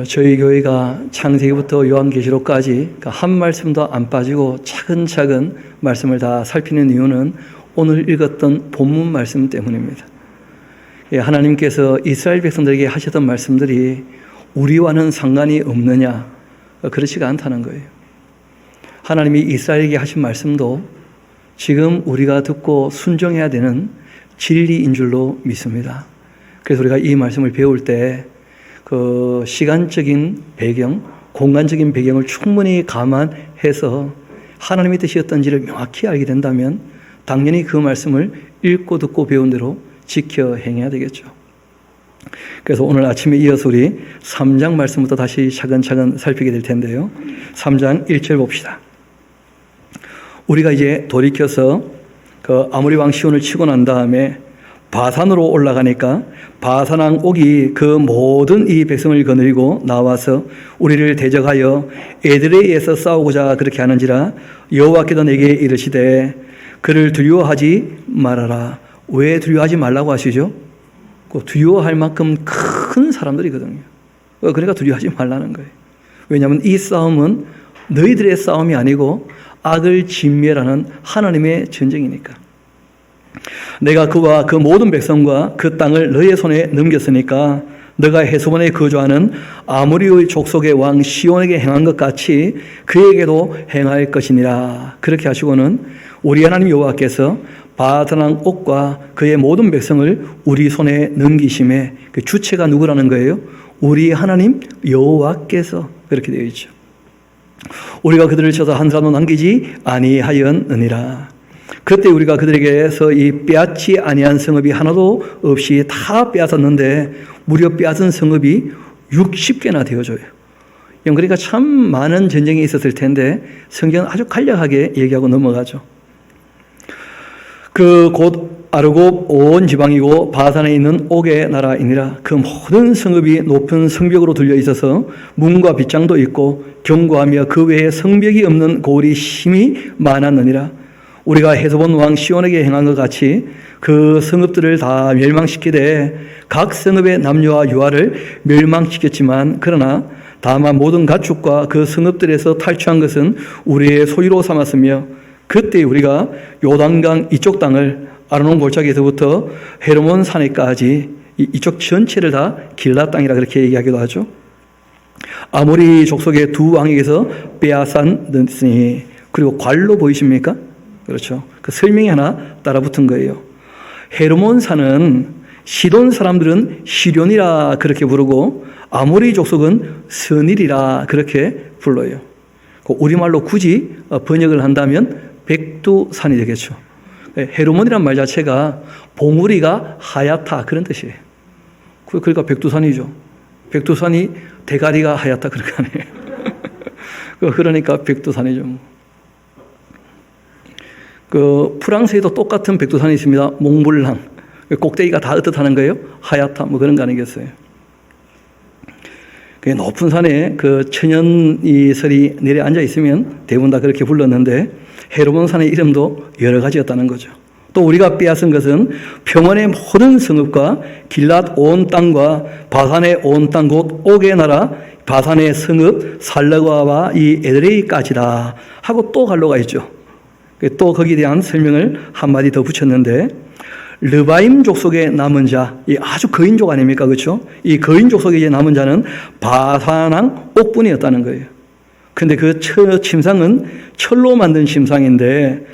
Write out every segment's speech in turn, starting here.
저희 교회가 창세기부터 요한계시록까지 그러니까 한 말씀도 안 빠지고 차근차근 말씀을 다 살피는 이유는 오늘 읽었던 본문 말씀 때문입니다. 하나님께서 이스라엘 백성들에게 하셨던 말씀들이 우리와는 상관이 없느냐? 그렇지가 않다는 거예요. 하나님이 이스라엘에게 하신 말씀도 지금 우리가 듣고 순종해야 되는 진리인 줄로 믿습니다. 그래서 우리가 이 말씀을 배울 때 그 시간적인 배경, 공간적인 배경을 충분히 감안해서 하나님의 뜻이 어떤지를 명확히 알게 된다면 당연히 그 말씀을 읽고 듣고 배운 대로 지켜 행해야 되겠죠. 그래서 오늘 아침에 이어서 우리 3장 말씀부터 다시 차근차근 살피게 될 텐데요. 3장 1절 봅시다. 우리가 이제 돌이켜서 그 아모리 왕 시온을 치고 난 다음에 바산으로 올라가니까 바산왕 옥이 그 모든 이 백성을 거느리고 나와서 우리를 대적하여 에드레이에서 싸우고자 그렇게 하는지라 여호와께서 내게 이르시되 그를 두려워하지 말아라. 왜 두려워하지 말라고 하시죠? 두려워할 만큼 큰 사람들이거든요. 그러니까 두려워하지 말라는 거예요. 왜냐하면 이 싸움은 너희들의 싸움이 아니고 악을 진멸하는 하나님의 전쟁이니까. 내가 그와 그 모든 백성과 그 땅을 너희의 손에 넘겼으니까 너가 헤스본에 거주하는 아모리의 족속의 왕 시온에게 행한 것 같이 그에게도 행할 것이니라. 그렇게 하시고는 우리 하나님 여호와께서 바산왕 옥과 그의 모든 백성을 우리 손에 넘기심에 그 주체가 누구라는 거예요? 우리 하나님 여호와께서 그렇게 되어 있죠. 우리가 그들을 쳐서 한 사람도 남기지 아니하였느니라. 그때 우리가 그들에게서 이 빼앗지 아니한 성읍이 하나도 없이 다 빼앗았는데 무려 빼앗은 성읍이 60개나 되어져요. 그러니까 참 많은 전쟁이 있었을 텐데 성경은 아주 간략하게 얘기하고 넘어가죠. 그 곧 아르곱 온 지방이고 바산에 있는 옥의 나라이니라. 그 모든 성읍이 높은 성벽으로 둘려 있어서 문과 빗장도 있고 견고하며 그 외에 성벽이 없는 고을이 심히 많았느니라. 우리가 헤스본 왕 시온에게 행한 것 같이 그 성읍들을 다 멸망시키되 각 성읍의 남녀와 유아를 멸망시켰지만 그러나 다만 모든 가축과 그 성읍들에서 탈취한 것은 우리의 소유로 삼았으며 그때 우리가 요단강 이쪽 땅을 아르논 골짜기에서부터 헤르몬 산에까지 이쪽 전체를 다 길라 땅이라 그렇게 얘기하기도 하죠. 아모리 족속의 두 왕에게서 빼앗았으니 그리고 괄로 보이십니까? 그렇죠. 그 설명이 하나 따라붙은 거예요. 헤르몬 산은 시돈 사람들은 시련이라 그렇게 부르고 아모리 족속은 선일이라 그렇게 불러요. 우리말로 굳이 번역을 한다면 백두산이 되겠죠. 헤르몬이란 말 자체가 봉우리가 하얗다 그런 뜻이에요. 그러니까 백두산이죠. 백두산이 대가리가 하얗다 그렇게 하네요. 그러니까 백두산이죠. 프랑스에도 똑같은 백두산이 있습니다. 몽블랑. 꼭대기가 다 어떻다는 거예요? 하얗다 그런 거 아니겠어요? 높은 산에 천연이설이 내려앉아 있으면 대부분 다 그렇게 불렀는데 헤르몬 산의 이름도 여러 가지였다는 거죠. 또 우리가 빼앗은 것은 평원의 모든 성읍과 길랏 온 땅과 바산의 온 땅 곧 옥의 나라 바산의 성읍 살레과와 이 에드레이까지다 하고 또 갈로가 있죠. 또 거기에 대한 설명을 한마디 더 붙였는데 르바임 족속의 남은 자, 이 아주 거인족 아닙니까? 그렇죠? 이 거인족 속에 남은 자는 바산왕 옥분이었다는 거예요. 근데 그 침상은 철로 만든 침상인데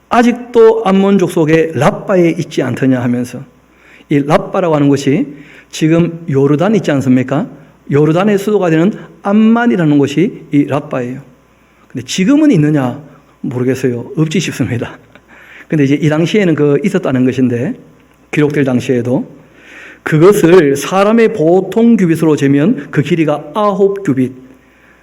아직도 암몬족 속에 랍바에 있지 않더냐 하면서 이 랍바라고 하는 곳이 지금 요르단 있지 않습니까? 요르단의 수도가 되는 암만이라는 곳이 이 랍바예요. 근데 지금은 있느냐? 모르겠어요. 없지 싶습니다. 근데 이제 이 당시에는 있었다는 것인데, 기록될 당시에도 그것을 사람의 보통 규빗으로 재면 그 길이가 9규빗.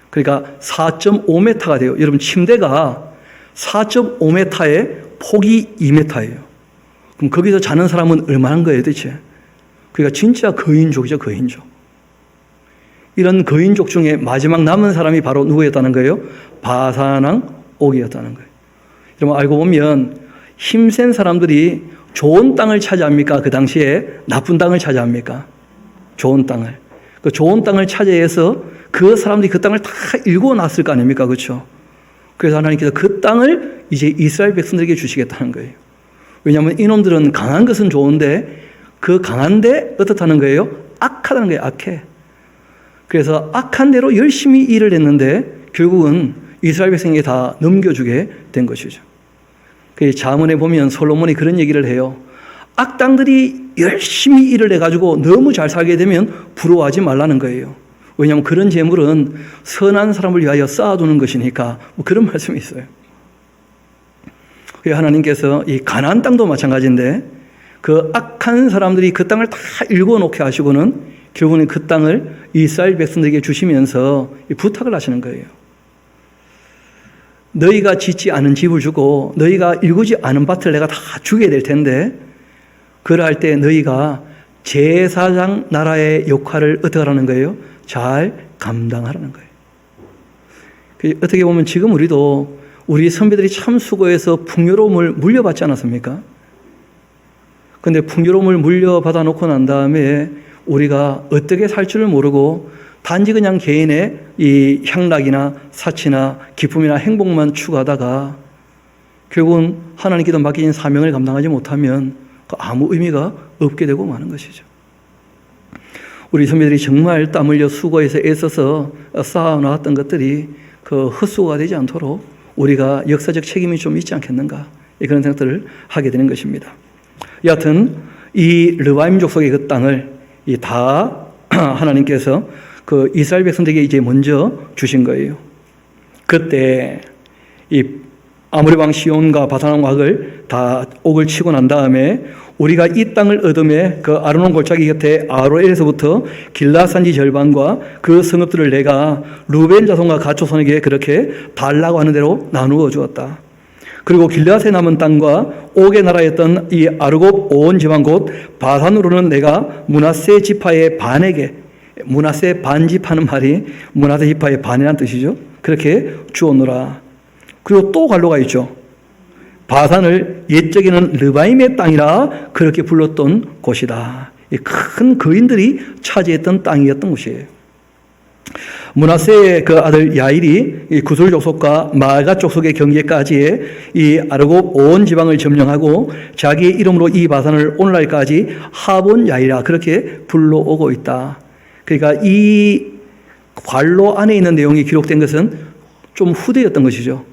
그러니까 4.5m가 돼요. 여러분, 침대가 4.5m에 폭이 2m예요. 그럼 거기서 자는 사람은 얼마나 거예요, 대체? 그러니까 진짜 거인족이죠, 거인족. 이런 거인족 중에 마지막 남은 사람이 바로 누구였다는 거예요? 바산왕 옥이었다는 거예요. 여러분, 알고 보면 힘센 사람들이 좋은 땅을 차지합니까? 그 당시에 나쁜 땅을 차지합니까? 좋은 땅을. 그 좋은 땅을 차지해서 그 사람들이 그 땅을 다 일구어 놨을 거 아닙니까? 그렇죠? 그래서 하나님께서 그 땅을 이제 이스라엘 백성들에게 주시겠다는 거예요. 왜냐하면 이놈들은 강한 것은 좋은데 그 강한데 어떻다는 거예요? 악하다는 거예요. 악해. 그래서 악한 대로 열심히 일을 했는데 결국은 이스라엘 백성에게 다 넘겨주게 된 것이죠. 그 자문에 보면 솔로몬이 그런 얘기를 해요. 악당들이 열심히 일을 해가지고 너무 잘 살게 되면 부러워하지 말라는 거예요. 왜냐하면 그런 재물은 선한 사람을 위하여 쌓아두는 것이니까 뭐 그런 말씀이 있어요. 하나님께서 이 가나안 땅도 마찬가지인데 그 악한 사람들이 그 땅을 다 일궈놓게 하시고는 결국은 그 땅을 이스라엘 백성들에게 주시면서 부탁을 하시는 거예요. 너희가 짓지 않은 집을 주고 너희가 일구지 않은 밭을 내가 다 주게 될 텐데 그러할 때 너희가 제사장 나라의 역할을 어떻게 하라는 거예요? 잘 감당하라는 거예요. 어떻게 보면 지금 우리도 우리 선배들이 참 수고해서 풍요로움을 물려받지 않았습니까? 그런데 풍요로움을 물려받아 놓고 난 다음에 우리가 어떻게 살 줄을 모르고 단지 그냥 개인의 이 향락이나 사치나 기쁨이나 행복만 추구하다가 결국은 하나님께서 맡기신 사명을 감당하지 못하면 아무 의미가 없게 되고 마는 것이죠. 우리 선배들이 정말 땀 흘려 수고해서 애써서 쌓아놓았던 것들이 그 헛수고가 되지 않도록 우리가 역사적 책임이 좀 있지 않겠는가 그런 생각들을 하게 되는 것입니다. 여하튼 이 르바임 족속의 그 땅을 다 하나님께서 그 이스라엘 백성들에게 이제 먼저 주신 거예요. 그때 이 아모리 왕 시온과 바산 왕을 다 옥을 치고 난 다음에 우리가 이 땅을 얻음에 그 아르논 골짜기 곁에 아로엘에서부터 길라 산지 절반과 그 성읍들을 내가 루벤 자손과 갓 자손에게 그렇게 달라고 하는 대로 나누어 주었다. 그리고 길라앗에 남은 땅과 옥의 나라였던 이 아르곱 온 지방 곧 바산으로는 내가 므낫세 지파의 반에게, 므낫세 반지파는 말이 므낫세 지파의 반이라는 뜻이죠. 그렇게 주었노라. 그리고 또 갈로가 있죠. 바산을 옛적에는 르바임의 땅이라 그렇게 불렀던 곳이다. 큰 거인들이 차지했던 땅이었던 곳이에요. 므낫세의 그 아들 야일이 구술 족속과 마가 족속의 경계까지의 이 아르곱 온 지방을 점령하고 자기의 이름으로 이 바산을 오늘날까지 하본 야일이라 그렇게 불러오고 있다. 그러니까 이 관로 안에 있는 내용이 기록된 것은 좀 후대였던 것이죠.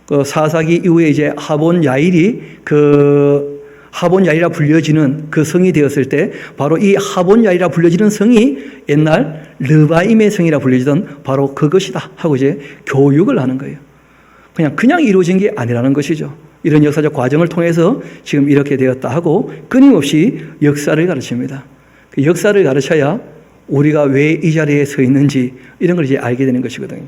그 사사기 이후에 이제 하본 야일이 그 하본 야일이라 불려지는 그 성이 되었을 때 바로 이 하본 야일이라 불려지는 성이 옛날 르바임의 성이라 불려지던 바로 그것이다 하고 이제 교육을 하는 거예요. 그냥 이루어진 게 아니라는 것이죠. 이런 역사적 과정을 통해서 지금 이렇게 되었다 하고 끊임없이 역사를 가르칩니다. 그 역사를 가르쳐야 우리가 왜 이 자리에 서 있는지 이런 걸 이제 알게 되는 것이거든요.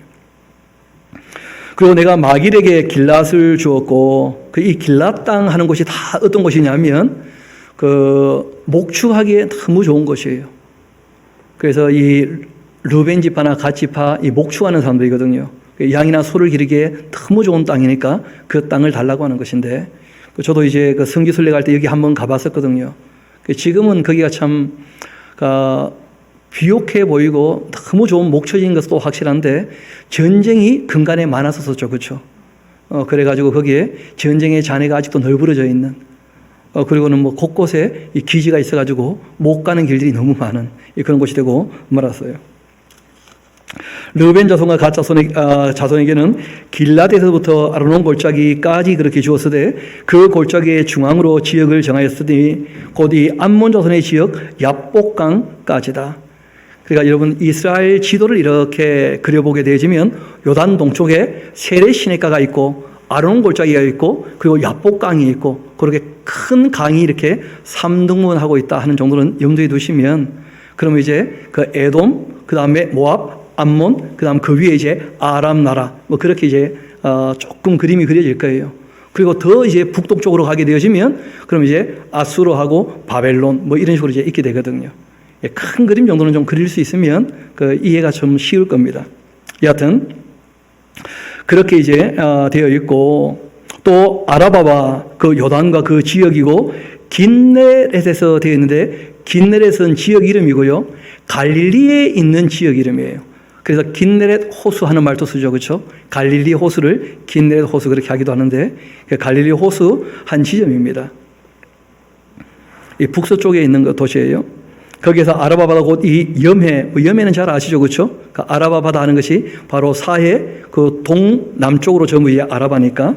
그리고 내가 마길에게 길랏을 주었고 그 이 길랏 땅 하는 곳이 다 어떤 곳이냐면 그 목축하기에 너무 좋은 곳이에요. 그래서 이 르벤 지파나 갓 지파 이 목축하는 사람들이거든요. 양이나 소를 기르기에 너무 좋은 땅이니까 그 땅을 달라고 하는 것인데 저도 이제 그 성지순례 갈 때 여기 한번 가봤었거든요. 지금은 거기가 참 비옥해 보이고 너무 좋은 목초지인 것도 확실한데 전쟁이 근간에 많았었죠. 그렇죠? 그래가지고 거기에 전쟁의 잔해가 아직도 널브러져 있는 그리고는 뭐 곳곳에 이 기지가 있어가지고 못 가는 길들이 너무 많은 그런 곳이 되고 말았어요. 르벤 자손과 갓 자손에게는 길랏에서부터 아르논 골짜기까지 그렇게 주었으되 그 골짜기의 중앙으로 지역을 정하였으니 곧 이 암몬 자손의 지역 야복강까지다. 그러니까 여러분 이스라엘 지도를 이렇게 그려보게 되어지면 요단 동쪽에 세례 시내가가 있고 아르논 골짜기가 있고 그리고 야복강이 있고 그렇게 큰 강이 이렇게 3등분하고 있다 하는 정도는 염두에 두시면 그러면 이제 그 에돔 그 다음에 모압 암몬 그 다음 그 위에 이제 아람 나라 뭐 그렇게 이제 조금 그림이 그려질 거예요. 그리고 더 이제 북동쪽으로 가게 되어지면 그럼 이제 아수르하고 바벨론 뭐 이런 식으로 이제 있게 되거든요. 큰 그림 정도는 좀 그릴 수 있으면 그 이해가 좀 쉬울 겁니다. 여하튼 그렇게 이제 되어 있고 또 아라바와 그 요단과 그 지역이고 긴네렛에서 되어 있는데 긴네렛은 지역 이름이고요. 갈릴리에 있는 지역 이름이에요. 그래서 긴네렛 호수 하는 말도 쓰죠. 그렇죠? 갈릴리 호수를 긴네렛 호수 그렇게 하기도 하는데 갈릴리 호수 한 지점입니다. 이 북서쪽에 있는 그 도시예요. 거기에서 아라바 바다 곧 이 염해는 잘 아시죠? 그렇죠? 그 아라바 바다 하는 것이 바로 사해 그 동남쪽으로 전부 이 아라바니까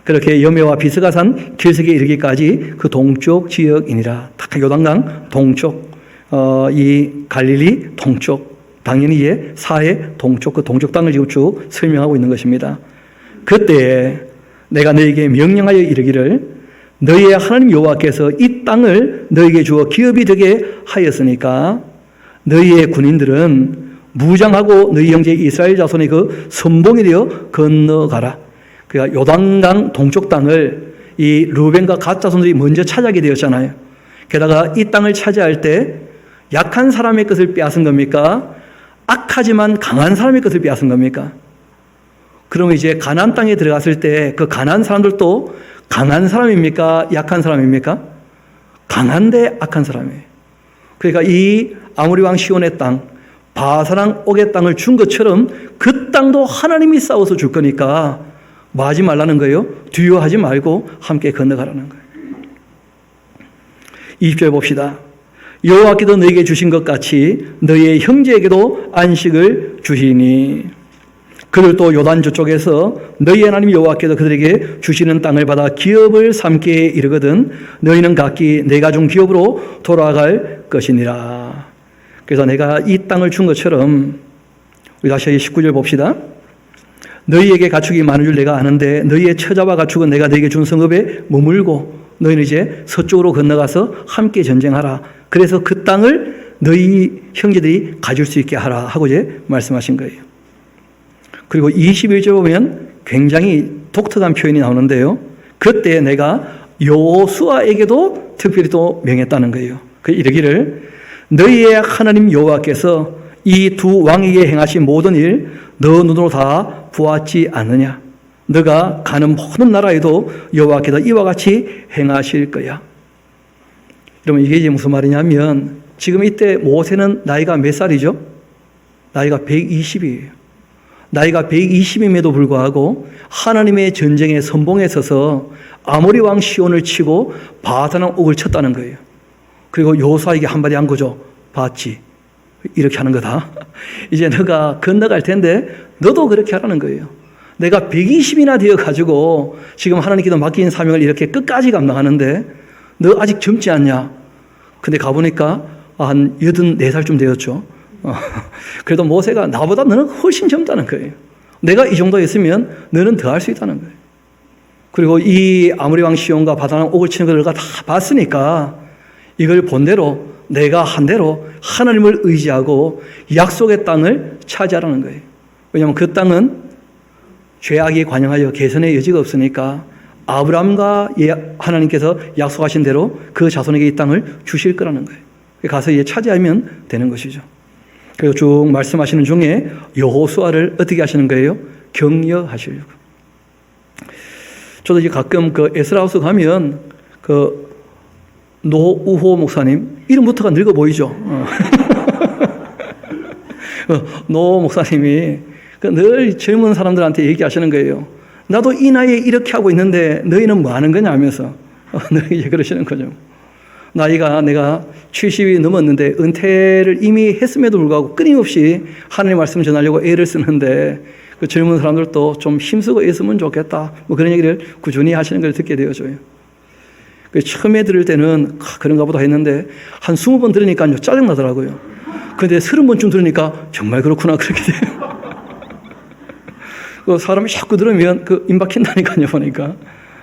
그렇게 염해와 비스가산 길석에 이르기까지 그 동쪽 지역이니라. 딱 요단강 동쪽 이 갈릴리 동쪽 당연히 예 사해 동쪽 그 동쪽 땅을 지금 쭉 설명하고 있는 것입니다. 그때 내가 너에게 명령하여 이르기를 너희의 하나님 여호와께서 이 땅을 너희에게 주어 기업이 되게 하였으니까 너희의 군인들은 무장하고 너희 형제 이스라엘 자손의 그 선봉이 되어 건너가라. 그러니까 요단강 동쪽 땅을 이 르벤과 갓 자손들이 먼저 차지하게 되었잖아요. 게다가 이 땅을 차지할 때 약한 사람의 것을 빼앗은 겁니까? 악하지만 강한 사람의 것을 빼앗은 겁니까? 그러면 이제 가나안 땅에 들어갔을 때 그 가나안 사람들도 강한 사람입니까? 약한 사람입니까? 강한데 악한 사람이에요. 그러니까 이 아모리 왕 시온의 땅, 바사랑 옥의 땅을 준 것처럼 그 땅도 하나님이 싸워서 줄 거니까 뭐 하지 말라는 거예요? 두려워하지 말고 함께 건너가라는 거예요. 20절 봅시다. 여호와께서 너에게 주신 것 같이 너희의 형제에게도 안식을 주시니 그들 또 요단 저쪽에서 너희 하나님 여호와께서 그들에게 주시는 땅을 받아 기업을 삼게 이르거든 너희는 각기 내가 준 기업으로 돌아갈 것이니라. 그래서 내가 이 땅을 준 것처럼 우리 다시 19절 봅시다. 너희에게 가축이 많은 줄 내가 아는데 너희의 처자와 가축은 내가 너희에게 준 성읍에 머물고 너희는 이제 서쪽으로 건너가서 함께 전쟁하라. 그래서 그 땅을 너희 형제들이 가질 수 있게 하라 하고 이제 말씀하신 거예요. 그리고 21절 보면 굉장히 독특한 표현이 나오는데요. 그때 내가 여호수아에게도 특별히 또 명했다는 거예요. 그 이르기를 너희의 하나님 여호와께서 이 두 왕에게 행하신 모든 일 너 눈으로 다 보았지 않느냐. 너가 가는 모든 나라에도 여호와께서 이와 같이 행하실 거야. 그러면 이게 이제 무슨 말이냐면 지금 이때 모세는 나이가 몇 살이죠? 나이가 120이에요. 나이가 120임에도 불구하고 하나님의 전쟁의 선봉에 서서 아모리 왕 시온을 치고 바사랑 옥을 쳤다는 거예요. 그리고 여호수아에게 한마디 한 거죠. 봤지? 이렇게 하는 거다. 이제 너가 건너갈 텐데 너도 그렇게 하라는 거예요. 내가 120이나 되어가지고 지금 하나님께서 맡긴 사명을 이렇게 끝까지 감당하는데 너 아직 젊지 않냐? 근데 가보니까 한 84살쯤 되었죠. 그래도 모세가 나보다 너는 훨씬 젊다는 거예요. 내가 이 정도 했으면 너는 더 할 수 있다는 거예요. 그리고 이 아모리 왕 시온과 바사랑 옥을 치는 걸 너가 다 봤으니까 이걸 본대로 내가 한 대로 하나님을 의지하고 약속의 땅을 차지하라는 거예요. 왜냐하면 그 땅은 죄악이 관영하여 개선의 여지가 없으니까 아브라함과 하나님께서 약속하신 대로 그 자손에게 이 땅을 주실 거라는 거예요. 가서 이제 차지하면 되는 것이죠. 그리고 쭉 말씀하시는 중에 여호수아를 어떻게 하시는 거예요? 격려하시려고. 저도 이제 가끔 그 에스라하우스 가면 그 노우호 목사님 이름부터가 늙어 보이죠. 노 목사님이 늘 젊은 사람들한테 얘기하시는 거예요. 나도 이 나이에 이렇게 하고 있는데 너희는 뭐 하는 거냐 하면서 늘 이제 그러시는 거죠. 나이가 내가 70이 넘었는데 은퇴를 이미 했음에도 불구하고 끊임없이 하나님의 말씀 전하려고 애를 쓰는데 그 젊은 사람들도 좀 힘쓰고 애쓰면 좋겠다. 뭐 그런 얘기를 꾸준히 하시는 걸 듣게 되어져요. 처음에 들을 때는 그런가 보다 했는데 한 20번 들으니까 짜증나더라고요. 근데 30번쯤 들으니까 정말 그렇구나 그렇게 돼요. 그 사람이 자꾸 들으면 그 임박힌다니까요 보니까.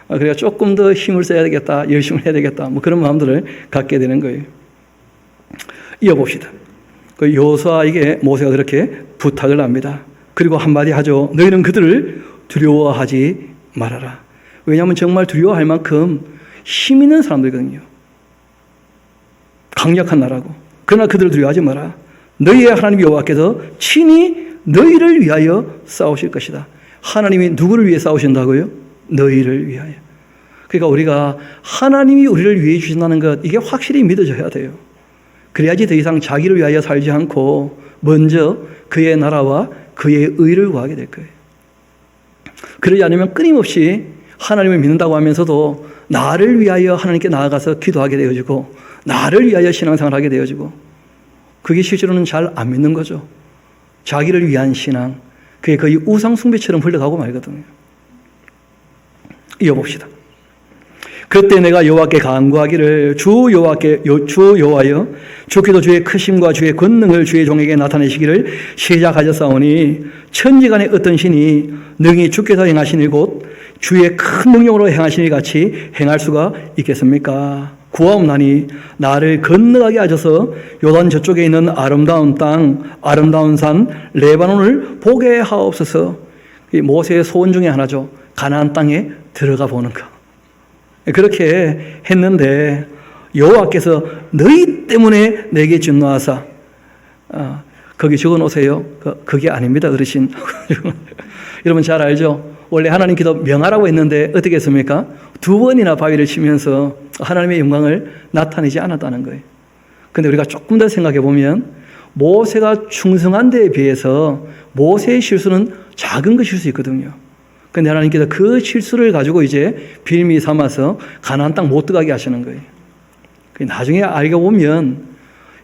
그래서 조금 더 힘을 써야 되겠다, 열심히 해야 되겠다, 뭐 그런 마음들을 갖게 되는 거예요. 이어봅시다. 그 여호수아에게 모세가 그렇게 부탁을 합니다. 그리고 한마디 하죠. 너희는 그들을 두려워하지 말아라. 왜냐하면 정말 두려워할 만큼 힘 있는 사람들이거든요. 강력한 나라고. 그러나 그들을 두려워하지 마라. 너희의 하나님 여호와께서 친히 너희를 위하여 싸우실 것이다. 하나님이 누구를 위해 싸우신다고요? 너희를 위하여. 그러니까 우리가 하나님이 우리를 위해 주신다는 것, 이게 확실히 믿어져야 돼요. 그래야지 더 이상 자기를 위하여 살지 않고 먼저 그의 나라와 그의 의를 구하게 될 거예요. 그러지 않으면 끊임없이 하나님을 믿는다고 하면서도 나를 위하여 하나님께 나아가서 기도하게 되어지고 나를 위하여 신앙생활을 하게 되어지고 그게 실제로는 잘 안 믿는 거죠. 자기를 위한 신앙, 그게 거의 우상숭배처럼 흘러가고 말거든요. 이어봅시다. 그때 내가 여호와께 간구하기를 주 여호와여 주께서 주의 크심과 주의 권능을 주의 종에게 나타내시기를 시작하셨사오니 천지간에 어떤 신이 능히 주께서 행하신 일 곧 주의 큰 능력으로 행하신 일 같이 행할 수가 있겠습니까? 구하옵나니 나를 건너가게 하셔서 요단 저쪽에 있는 아름다운 땅 아름다운 산 레바논을 보게 하옵소서. 이 모세의 소원 중에 하나죠. 가나안 땅에 들어가 보는 것. 그렇게 했는데 여호와께서 너희 때문에 내게 진노하사 거기 적어놓으세요. 그게 아닙니다, 어르신. 여러분 잘 알죠? 원래 하나님 기도 명하라고 했는데 어떻게 했습니까? 2번이나 바위를 치면서 하나님의 영광을 나타내지 않았다는 거예요. 그런데 우리가 조금 더 생각해 보면 모세가 충성한 데에 비해서 모세의 실수는 작은 것일 수 있거든요. 그런데 하나님께서 그 실수를 가지고 이제 빌미 삼아서 가나안 땅 못 들어가게 하시는 거예요. 나중에 알고 보면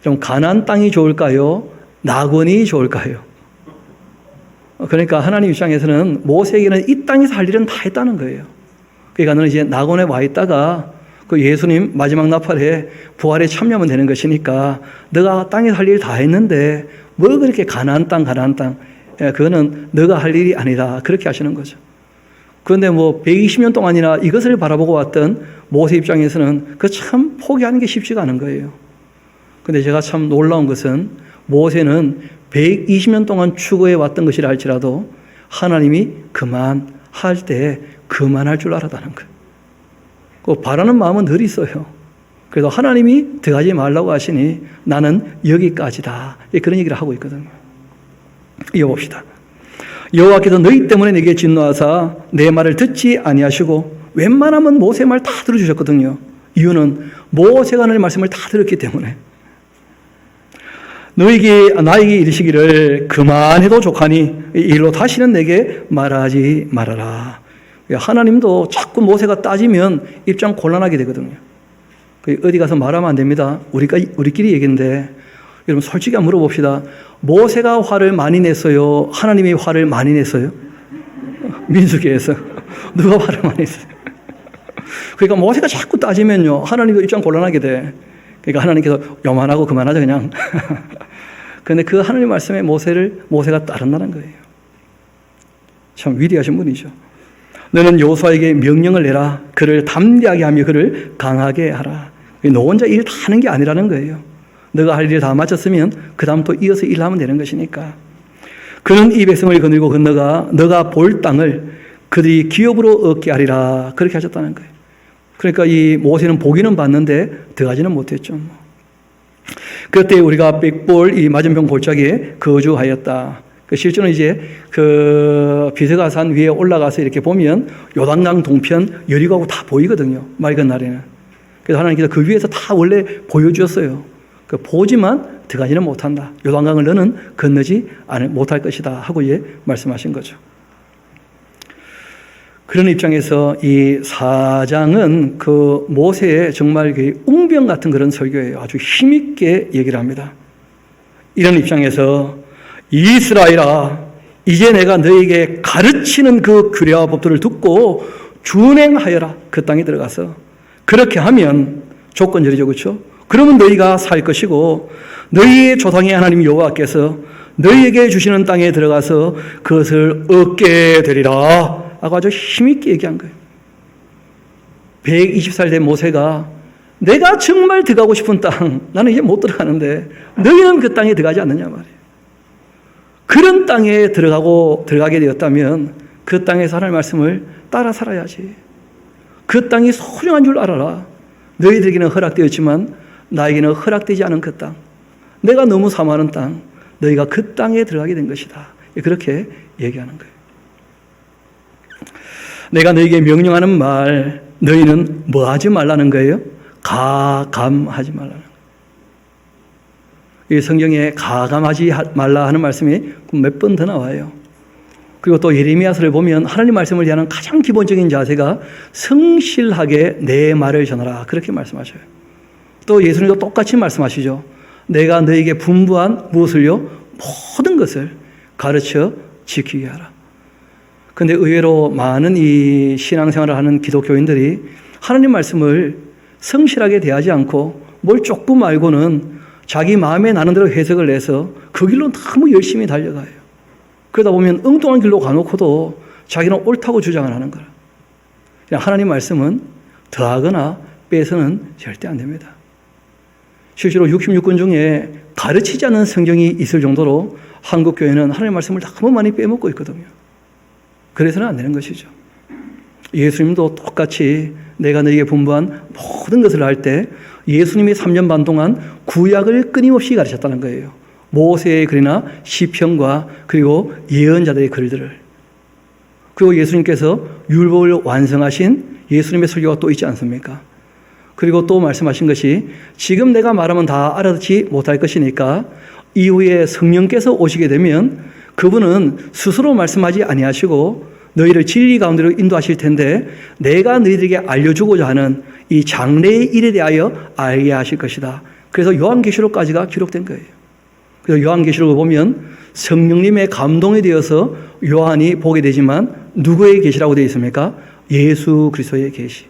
좀 가나안 땅이 좋을까요? 낙원이 좋을까요? 그러니까 하나님 입장에서는 모세에게는 이 땅에서 할 일은 다 했다는 거예요. 그러니까 너는 이제 낙원에 와 있다가 그 예수님 마지막 나팔에 부활에 참여하면 되는 것이니까 너가 땅에서 할 일 다 했는데 뭐 그렇게 가나안 땅 그거는 너가 할 일이 아니다. 그렇게 하시는 거죠. 그런데 뭐 120년 동안이나 이것을 바라보고 왔던 모세 입장에서는 그 참 포기하는 게 쉽지가 않은 거예요. 그런데 제가 참 놀라운 것은 모세는 120년 동안 추구해 왔던 것이라 할지라도 하나님이 그만할 때 그만할 줄 알았다는 거예요. 그 바라는 마음은 늘 있어요. 그래도 하나님이 들어가지 말라고 하시니 나는 여기까지다. 그런 얘기를 하고 있거든요. 이어봅시다. 여호와께서 너희 때문에 내게 진노하사 내 말을 듣지 아니하시고 웬만하면 모세 말 다 들어주셨거든요. 이유는 모세가 내 말씀을 다 들었기 때문에 나에게 이르시기를 그만해도 족하니 이 일로 다시는 내게 말하지 말아라. 하나님도 자꾸 모세가 따지면 입장 곤란하게 되거든요. 어디 가서 말하면 안 됩니다. 우리끼리 얘기인데 여러분 솔직히 한번 물어봅시다. 모세가 화를 많이 냈어요? 하나님이 화를 많이 냈어요? 민수기에서 누가 화를 많이 냈어요? 그러니까 모세가 자꾸 따지면요 하나님도 입장 곤란하게 돼. 그러니까 하나님께서 요만하고 그만하자 그냥. 그런데 그 하나님 말씀에 모세가 따른다는 거예요. 참 위대하신 분이죠. 너는 여호수아에게 명령을 내라. 그를 담대하게 하며 그를 강하게 하라. 너 혼자 일 다 하는 게 아니라는 거예요. 너가 할 일 다 마쳤으면 그 다음 또 이어서 일하면 되는 것이니까. 그는 이 백성을 거느리고 건너가 너가 볼 땅을 그들이 기업으로 얻게 하리라. 그렇게 하셨다는 거예요. 그러니까 이 모세는 보기는 봤는데 들어가지는 못했죠. 그때 우리가 빽볼 이 맞은편 골짜기에 거주하였다. 실제로 이제 그 비스가산 위에 올라가서 이렇게 보면 요단강 동편 여리고하고 다 보이거든요. 맑은 날에는. 그래서 하나님께서 그 위에서 다 원래 보여주었어요. 보지만 들어가지는 못한다. 요단강을 너는 건너지 못할 것이다 하고 말씀하신 거죠. 그런 입장에서 이 4장은 그 모세의 정말 웅변 같은 그런 설교예요. 아주 힘있게 얘기를 합니다. 이런 입장에서 이스라엘아, 이제 내가 너에게 가르치는 그 규례와 법도를 듣고 준행하여라. 그 땅에 들어가서 그렇게 하면 조건절이죠, 그렇죠? 그러면 너희가 살 것이고 너희의 조상의 하나님 여호와께서 너희에게 주시는 땅에 들어가서 그것을 얻게 되리라. 하고 아주 힘있게 얘기한 거예요. 120살 된 모세가 내가 정말 들어가고 싶은 땅, 나는 이제 못 들어가는데 너희는 그 땅에 들어가지 않느냐 말이에요. 그런 땅에 들어가게 되었다면 그 땅에서 하나님의 말씀을 따라 살아야지. 그 땅이 소중한 줄 알아라. 너희들에게는 허락되었지만 나에게는 허락되지 않은 그 땅, 내가 너무 사모하는 땅, 너희가 그 땅에 들어가게 된 것이다. 그렇게 얘기하는 거예요. 내가 너희에게 명령하는 말 너희는 뭐 하지 말라는 거예요? 가감하지 말라는 거예요. 이 성경에 가감하지 말라 하는 말씀이 몇 번 더 나와요. 그리고 또 예레미야서를 보면 하나님 말씀을 대하는 가장 기본적인 자세가 성실하게 내 말을 전하라 그렇게 말씀하셔요. 또 예수님도 똑같이 말씀하시죠. 내가 너에게 분부한 무엇을요? 모든 것을 가르쳐 지키게 하라. 그런데 의외로 많은 이 신앙생활을 하는 기독교인들이 하나님 말씀을 성실하게 대하지 않고 뭘 조금 알고는 자기 마음에 나는 대로 해석을 내서 그 길로 너무 열심히 달려가요. 그러다 보면 엉뚱한 길로 가놓고도 자기는 옳다고 주장을 하는 거라. 하나님 말씀은 더하거나 빼서는 절대 안 됩니다. 실제로 66권 중에 가르치지 않는 성경이 있을 정도로 한국 교회는 하나님 말씀을 너무 많이 빼먹고 있거든요. 그래서는 안 되는 것이죠. 예수님도 똑같이 내가 너에게 분부한 모든 것을 할 때 예수님이 3년 반 동안 구약을 끊임없이 가르쳤다는 거예요. 모세의 글이나 시편과 그리고 예언자들의 글들을. 그리고 예수님께서 율법을 완성하신 예수님의 설교가 또 있지 않습니까? 그리고 또 말씀하신 것이 지금 내가 말하면 다 알아듣지 못할 것이니까 이후에 성령께서 오시게 되면 그분은 스스로 말씀하지 아니하시고 너희를 진리 가운데로 인도하실 텐데 내가 너희들에게 알려주고자 하는 이 장래의 일에 대하여 알게 하실 것이다. 그래서 요한계시록까지가 기록된 거예요. 그래서 요한계시록을 보면 성령님의 감동에 대해서 요한이 보게 되지만 누구의 계시라고 되어 있습니까? 예수 그리스도의 계시.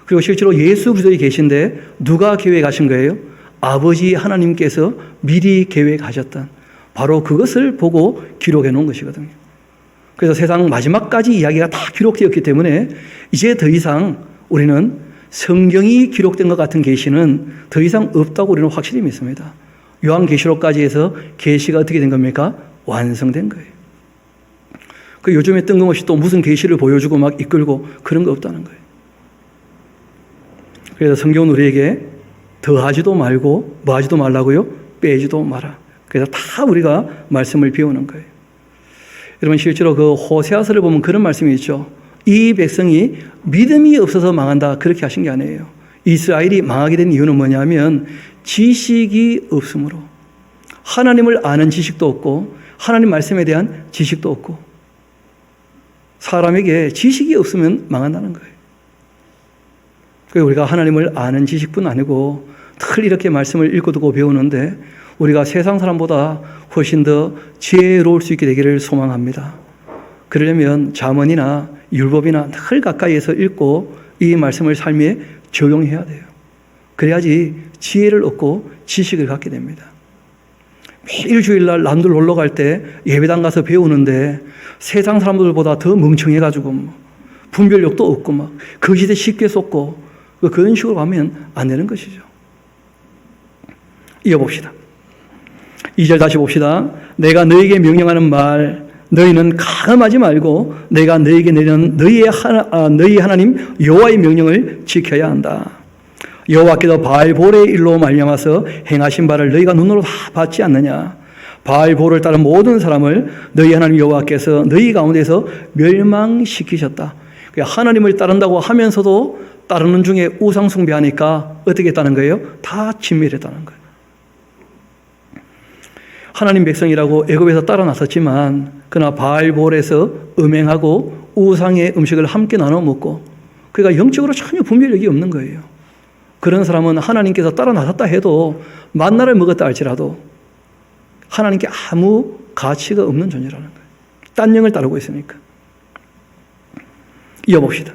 그리고 실제로 예수 그리스도의 계시인데 누가 계획하신 거예요? 아버지 하나님께서 미리 계획하셨던 바로 그것을 보고 기록해 놓은 것이거든요. 그래서 세상 마지막까지 이야기가 다 기록되었기 때문에 이제 더 이상 우리는 성경이 기록된 것 같은 계시는 더 이상 없다고 우리는 확실히 믿습니다. 요한계시록까지 해서 계시가 어떻게 된 겁니까? 완성된 거예요. 그 요즘에 뜬금없이 또 무슨 계시를 보여주고 막 이끌고 그런 거 없다는 거예요. 그래서 성경은 우리에게 더하지도 말고 뭐하지도 말라고요? 빼지도 마라. 그래서 다 우리가 말씀을 비우는 거예요. 여러분 실제로 그 호세아서를 보면 그런 말씀이 있죠. 이 백성이 믿음이 없어서 망한다 그렇게 하신 게 아니에요. 이스라엘이 망하게 된 이유는 뭐냐면 지식이 없으므로 하나님을 아는 지식도 없고 하나님 말씀에 대한 지식도 없고 사람에게 지식이 없으면 망한다는 거예요. 그래서 우리가 하나님을 아는 지식뿐 아니고 늘 이렇게 말씀을 읽고 듣고 배우는데 우리가 세상 사람보다 훨씬 더 지혜로울 수 있게 되기를 소망합니다. 그러려면 잠언이나 율법이나 늘 가까이에서 읽고 이 말씀을 삶에 적용해야 돼요. 그래야지 지혜를 얻고 지식을 갖게 됩니다. 매일 주일날 남들 놀러 갈 때 예배당 가서 배우는데 세상 사람들보다 더 멍청해가지고 분별력도 없고 막 거짓에 쉽게 속고 그런 식으로 가면 안 되는 것이죠. 이어봅시다. 2절 다시 봅시다. 내가 너에게 명령하는 말 너희는 가늠하지 말고 내가 너에게 내리는 너희 하나님 여호와의 명령을 지켜야 한다. 여호와께서 바알볼의 일로 말미암아서 행하신 바를 너희가 눈으로 다 봤지 않느냐. 바알볼을 따른 모든 사람을 너희 하나님 여호와께서 너희 가운데서 멸망시키셨다. 하나님을 따른다고 하면서도 따르는 중에 우상 숭배하니까 어떻게 했다는 거예요? 다 진멸했다는 거예요. 하나님 백성이라고 애굽에서 따라 나섰지만 그러나 바알볼에서 음행하고 우상의 음식을 함께 나눠 먹고 그러니까 영적으로 전혀 분별력이 없는 거예요. 그런 사람은 하나님께서 따라 나섰다 해도 만나를 먹었다 할지라도 하나님께 아무 가치가 없는 존재라는 거예요. 딴 영을 따르고 있으니까. 이어봅시다.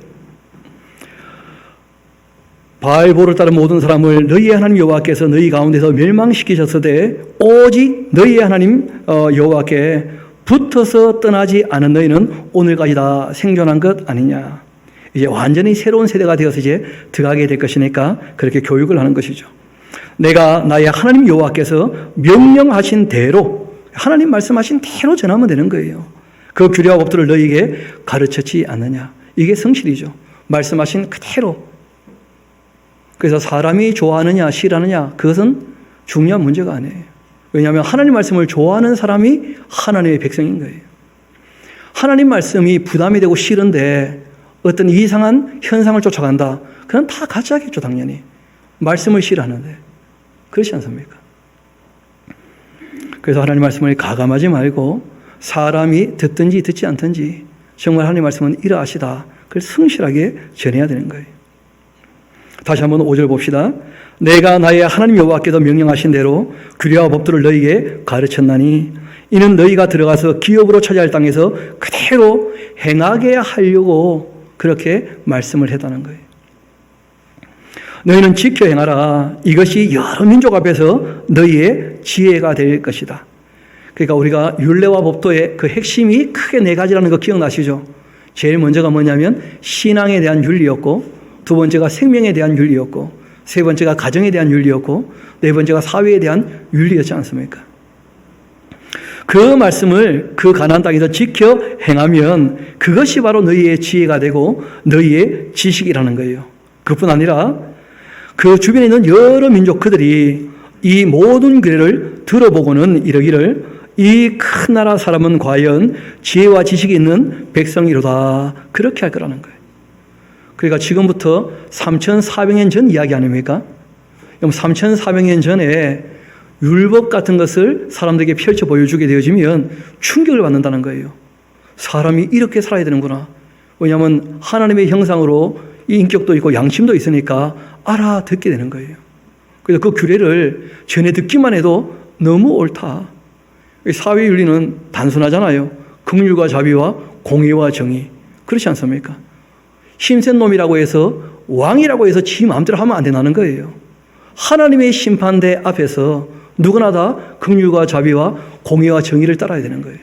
바알볼을 따른 모든 사람을 너희의 하나님 여호와께서 너희 가운데서 멸망시키셨으되 오직 너희의 하나님 여호와께 붙어서 떠나지 않은 너희는 오늘까지 다 생존한 것 아니냐. 이제 완전히 새로운 세대가 되어서 이제 들어가게 될 것이니까 그렇게 교육을 하는 것이죠. 내가 나의 하나님 여호와께서 명령하신 대로 하나님 말씀하신 대로 전하면 되는 거예요. 그 규례와 법도를 너희에게 가르쳤지 않느냐. 이게 성실이죠. 말씀하신 그대로. 그래서 사람이 좋아하느냐 싫어하느냐 그것은 중요한 문제가 아니에요. 왜냐하면 하나님 말씀을 좋아하는 사람이 하나님의 백성인 거예요. 하나님 말씀이 부담이 되고 싫은데 어떤 이상한 현상을 쫓아간다. 그건 다 가짜겠죠 당연히. 말씀을 싫어하는데. 그렇지 않습니까? 그래서 하나님 말씀을 가감하지 말고 사람이 듣든지 듣지 않든지 정말 하나님 말씀은 이러하시다. 그걸 성실하게 전해야 되는 거예요. 다시 한번 5절 봅시다. 내가 나의 하나님 여호와께서 명령하신 대로 규례와 법도를 너희에게 가르쳤나니 이는 너희가 들어가서 기업으로 차지할 땅에서 그대로 행하게 하려고 그렇게 말씀을 했다는 거예요. 너희는 지켜 행하라. 이것이 여러 민족 앞에서 너희의 지혜가 될 것이다. 그러니까 우리가 율례와 법도의 그 핵심이 크게 네 가지라는 거 기억나시죠? 제일 먼저가 뭐냐면 신앙에 대한 윤리였고, 두 번째가 생명에 대한 윤리였고, 세 번째가 가정에 대한 윤리였고, 네 번째가 사회에 대한 윤리였지 않습니까? 그 말씀을 그 가나안 땅에서 지켜 행하면 그것이 바로 너희의 지혜가 되고 너희의 지식이라는 거예요. 그뿐 아니라 그 주변에 있는 여러 민족 그들이 이 모든 규례를 들어보고는 이러기를 이 큰 나라 사람은 과연 지혜와 지식이 있는 백성이로다. 그렇게 할 거라는 거예요. 그러니까 지금부터 3,400년 전 이야기 아닙니까? 3,400년 전에 율법 같은 것을 사람들에게 펼쳐 보여주게 되어지면 충격을 받는다는 거예요. 사람이 이렇게 살아야 되는구나. 왜냐하면 하나님의 형상으로 이 인격도 있고 양심도 있으니까 알아듣게 되는 거예요. 그래서 그 규례를 전해 듣기만 해도 너무 옳다. 사회윤리는 단순하잖아요. 긍휼과 자비와 공의와 정의. 그렇지 않습니까? 힘센 놈이라고 해서 왕이라고 해서 지 마음대로 하면 안 된다는 거예요. 하나님의 심판대 앞에서 누구나 다 긍휼과 자비와 공의와 정의를 따라야 되는 거예요.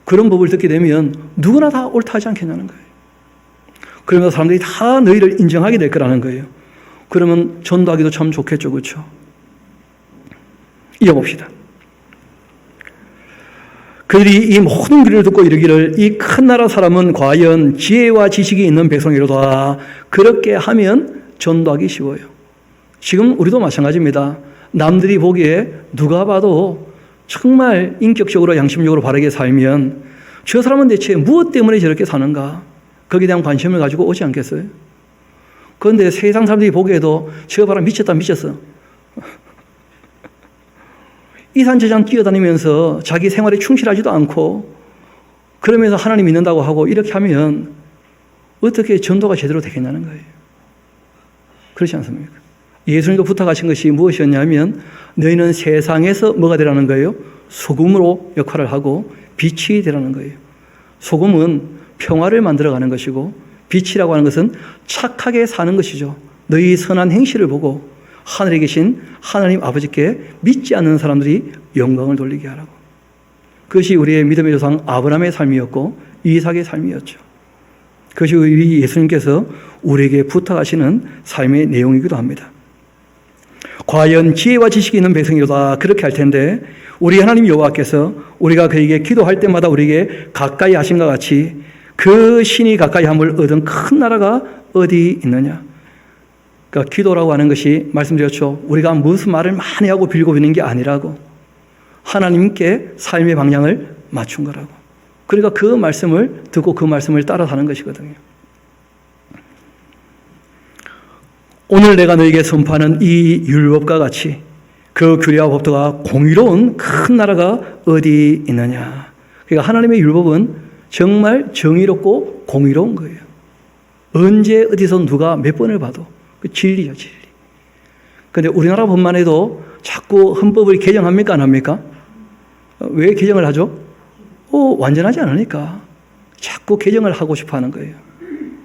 그런 법을 듣게 되면 누구나 다 옳다 하지 않겠냐는 거예요. 그러면 사람들이 다 너희를 인정하게 될 거라는 거예요. 그러면 전도하기도 참 좋겠죠. 그렇죠? 이어봅시다. 그들이 이 모든 규례를 듣고 이르기를 이 큰 나라 사람은 과연 지혜와 지식이 있는 백성이로다. 그렇게 하면 전도하기 쉬워요. 지금 우리도 마찬가지입니다. 남들이 보기에 누가 봐도 정말 인격적으로 양심적으로 바르게 살면 저 사람은 대체 무엇 때문에 저렇게 사는가? 거기에 대한 관심을 가지고 오지 않겠어요? 그런데 세상 사람들이 보기에도 저 봐라 미쳤다 미쳤어. 이산저산 뛰어다니면서 자기 생활에 충실하지도 않고 그러면서 하나님 믿는다고 하고 이렇게 하면 어떻게 전도가 제대로 되겠냐는 거예요. 그렇지 않습니까? 예수님도 부탁하신 것이 무엇이었냐면 너희는 세상에서 뭐가 되라는 거예요? 소금으로 역할을 하고 빛이 되라는 거예요. 소금은 평화를 만들어가는 것이고 빛이라고 하는 것은 착하게 사는 것이죠. 너희 선한 행실을 보고 하늘에 계신 하나님 아버지께 믿지 않는 사람들이 영광을 돌리게 하라고. 그것이 우리의 믿음의 조상 아브라함의 삶이었고 이삭의 삶이었죠. 그것이 우리 예수님께서 우리에게 부탁하시는 삶의 내용이기도 합니다. 과연 지혜와 지식이 있는 백성이로다. 그렇게 할 텐데 우리 하나님 여호와께서 우리가 그에게 기도할 때마다 우리에게 가까이 하신 것 같이 그 신이 가까이 함을 얻은 큰 나라가 어디 있느냐. 그러니까 기도라고 하는 것이 말씀드렸죠. 우리가 무슨 말을 많이 하고 빌고 비는 게 아니라고. 하나님께 삶의 방향을 맞춘 거라고. 그러니까 그 말씀을 듣고 그 말씀을 따라 사는 것이거든요. 오늘 내가 너에게 선포하는 이 율법과 같이 그 규례와 법도가 공의로운 큰 나라가 어디 있느냐. 그러니까 하나님의 율법은 정말 정의롭고 공의로운 거예요. 언제 어디서 누가 몇 번을 봐도 그 진리죠, 진리. 그런데 우리나라 법만 해도 자꾸 헌법을 개정합니까, 안 합니까? 왜 개정을 하죠? 완전하지 않으니까 자꾸 개정을 하고 싶어 하는 거예요.